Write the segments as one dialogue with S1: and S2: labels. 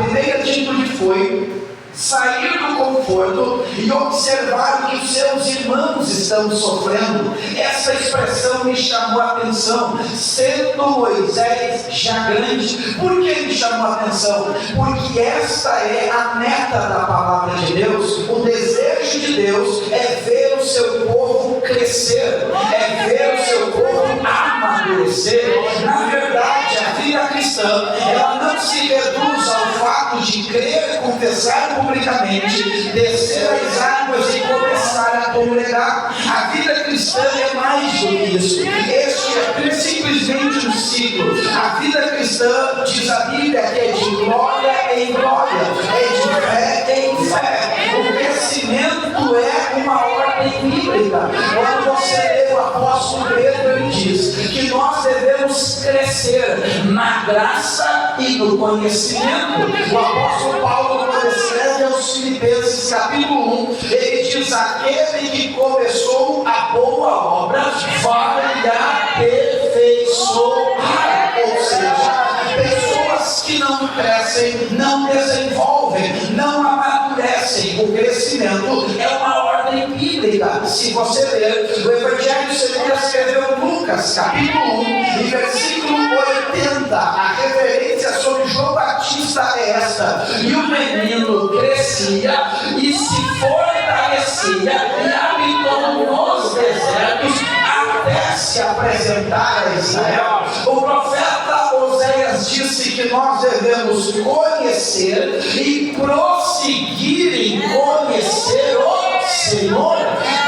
S1: primeira atitude foi sair do conforto e observar o que os seus irmãos estão sofrendo. Essa expressão me chamou a atenção, sendo Moisés já grande. Por que me chamou a atenção? Porque esta é a meta da palavra de Deus. O desejo de Deus é ver o seu povo crescer, é ver o seu povo amadurecer. Na verdade, a vida cristã, ela não se reduz ao fato de crer, confessar publicamente, descer as águas e começar a congregar. A vida cristã é mais do que isso. Este é simplesmente um ciclo. A vida cristã, diz a Bíblia, que é de glória em glória, é de fé em fé. O crescimento é uma ordem bíblica. Quando você lê o apóstolo Pedro, ele diz que nós devemos crescer na graça e no conhecimento. O apóstolo Paulo, quando escreve aos Filipenses, capítulo 1, ele diz: aquele que começou a boa obra vai aperfeiçoar. Ou seja, pessoas que não crescem, não desenvolvem, não amadurecem. O crescimento é uma ordem bíblica. Se você ler o Evangelho segundo escreveu Lucas, capítulo 1, e versículo 80, a referência sobre João Batista é esta: e o menino crescia e se fortalecia e habitou nos desertos até se apresentar a Israel. O profeta Oséias disse que nós devemos conhecer e prosseguir em conhecer o Senhor.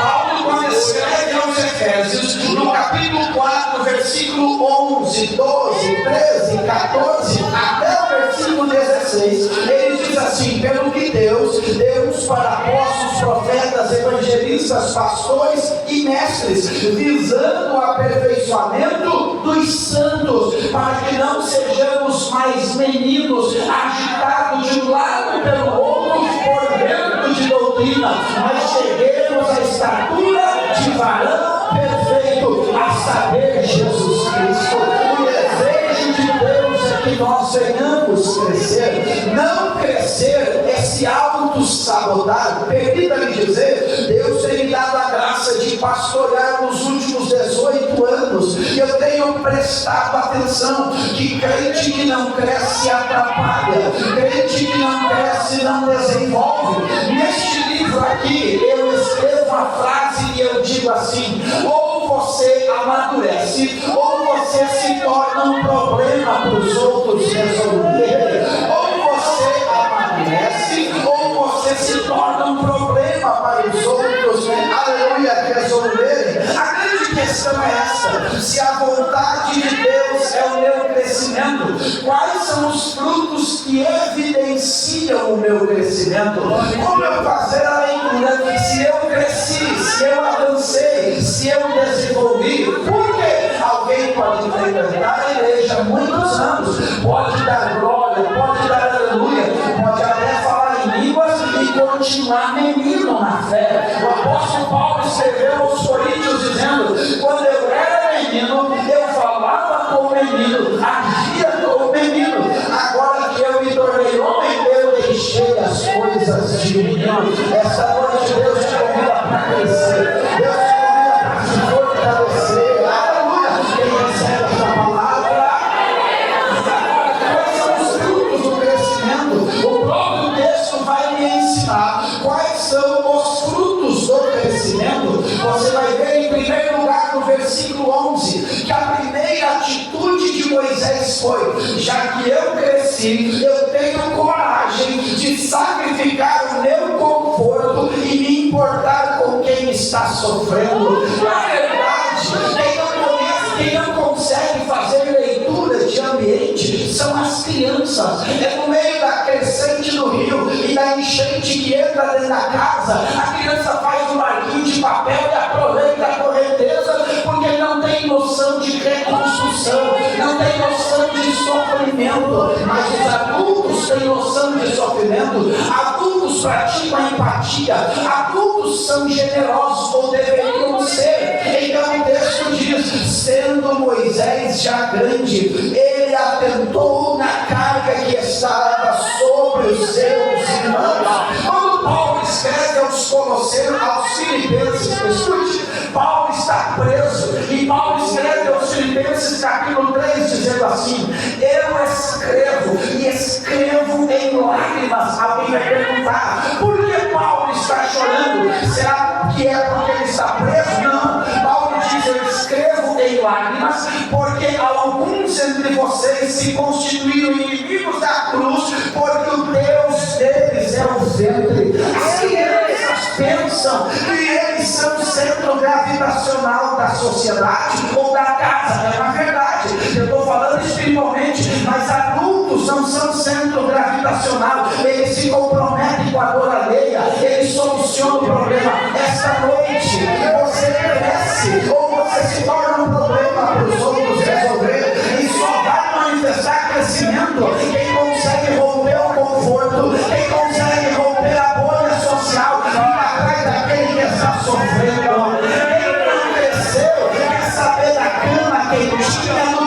S1: Paulo, quando escreve aos Efésios, no capítulo 4, versículo 11, 12, 13, 14, até o versículo 16, ele diz assim: pelo que Deus deu para apóstolos, profetas, evangelistas, pastores e mestres, visando o aperfeiçoamento dos santos, para que não sejamos mais meninos, agitados de um lado pelo outro por vento de doutrina, mas cheguemos à estatura de varão perfeito, a saber, Jesus Cristo. O desejo de Deus é que nós venhamos crescer. Não crescer é se auto-sabotar. Permita-me dizer, Deus tem me dado a graça de pastorear nos últimos 18 anos, e eu tenho prestado atenção que crente que não cresce atrapalha, crente que não cresce não desenvolve. Neste livro aqui eu escrevo uma frase e eu digo assim: ou você amadurece, ou você se torna um problema para os outros resolverem. Ou você amadurece, ou você se torna um problema para os outros, aleluia, resolverem. A grande questão é essa: se a vontade de Deus é o meu crescimento, quais são os frutos que evidenciam o meu crescimento? Como eu fazer a leitura? Se eu cresci, se eu avancei, se eu desenvolvi? Porque alguém pode frequentar a igreja há muitos anos, pode dar glória, pode dar aleluia, pode até falar em línguas e continuar menino na fé. O apóstolo Paulo escreveu aos Coríntios dizendo: quando eu era menino, eu falava como menino, agia como menino. Agora que eu me tornei homem, eu deixei as coisas de menino. Essa noite Deus te convida para crescer, Deus te convida para se fortalecer. Aleluia! Quem recebe essa palavra? Quais são os frutos do crescimento? O próprio texto vai me ensinar quais são os frutos do crescimento. Você vai ver em primeiro lugar no versículo 11 que a primeira atitude de Moisés foi: já que eu cresci, eu tenho coragem de sacrificar o meu conforto e me importar com quem está sofrendo. Na verdade, quem não consegue fazer leitura de ambiente são as crianças. É no meio da crescente do rio e da enchente que entra dentro da casa, a criança faz um barquinho de papel e aproveita a correnteza, porque não tem noção de reconstrução, não tem noção de sofrimento. Mas os adultos têm noção de sofrimento, adultos praticam a empatia, adultos são generosos, ou deveriam ser. Então o texto diz: sendo Moisés já grande, ele atentou na carga que estava sobre sobre os seus irmãos. Quando Paulo escreve aos Colossenses, aos Filipenses, escute, Paulo está preso, e Paulo escreve aos Filipenses capítulo 3, dizendo assim: eu escrevo, e escrevo em lágrimas. Alguém vai perguntar, por que Paulo está chorando? Será que é porque ele está preso? Não, Paulo diz: eu escrevo em lágrimas, porque alguns entre vocês se constituíram inimigos da cruz, porque o Deus deles é o ventre. As crianças pensam que eles são o centro gravitacional da sociedade ou da casa. É uma verdade, eu estou falando espiritualmente, mas adultos não são centro gravitacional. Eles se comprometem com a dor alheia, eles solucionam o problema. Esta noite você cresce ou você se torna um problema para os outros resolver, e só vai manifestar crescimento quem consegue romper o conforto, quem consegue romper a bolha social e ir atrás daquele que está sofrendo. Quem não cresceu quer saber da cama quentinha no